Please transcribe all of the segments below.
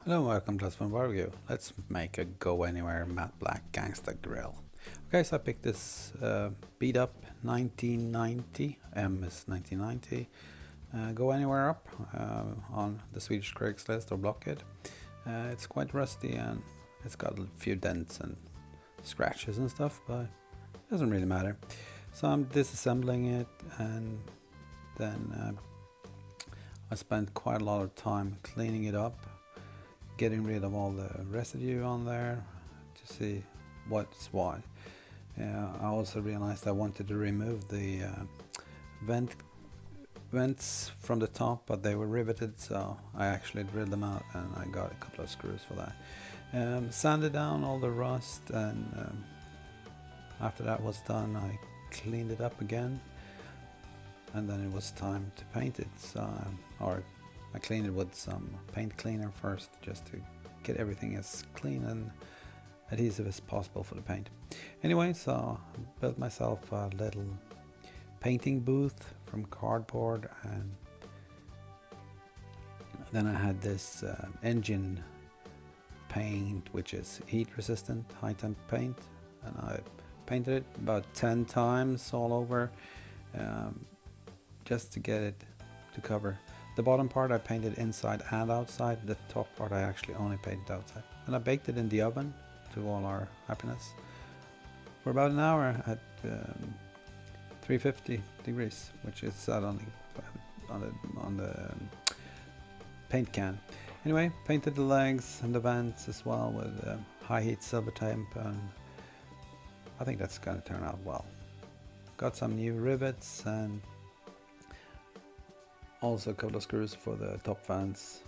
Hello and welcome to Let's Barbecue. Let's make a Go Anywhere Matte Black Gangsta Grill. Okay, so I picked this beat up 1990, M is 1990, Go Anywhere up on the Swedish Craigslist or Blockhead. It's quite rusty and it's got a few dents and scratches and stuff, but it doesn't really matter. So I'm disassembling it, and then I spent quite a lot of time cleaning it up, getting rid of all the residue on there to see what's what. I also realized I wanted to remove the vents from the top, but they were riveted, so I actually drilled them out and I got a couple of screws for that. Sanded down all the rust, and after that was done I cleaned it up again, and then it was time to paint it. Or I cleaned it with some paint cleaner first, just to get everything as clean and adhesive as possible for the paint. Anyway, so I built myself a little painting booth from cardboard, and then I had this engine paint, which is heat resistant, high temp paint, and I painted it about 10 times all over, just to get it to cover. The bottom part I painted inside and outside. The top part I actually only painted outside. And I baked it in the oven, to all our happiness, for about an hour at 350 degrees, which is set on the paint can. Anyway, painted the legs and the vents as well with high heat silver temp, and I think that's going to turn out well. Got some new rivets and also a couple of screws for the top fans,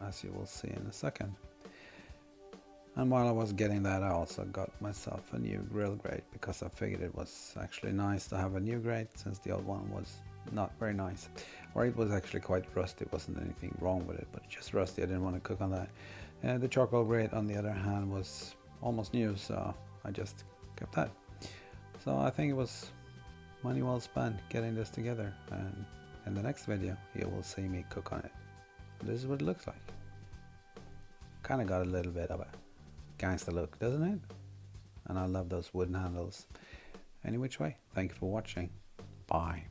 as you will see in a second. And while I was getting that, I also got myself a new grill grate, because I figured it was actually nice to have a new grate, since the old one was not very nice. Or it was actually quite rusty. It wasn't anything wrong with it, but just rusty. I didn't want to cook on that. The charcoal grate, on the other hand, was almost new, so I just kept that. So I think it was money well spent getting this together, and in the next video you will see me cook on it. This is what it looks like. Kind of got a little bit of a gangster look, doesn't it? And I love those wooden handles. Any which way, thank you for watching. Bye.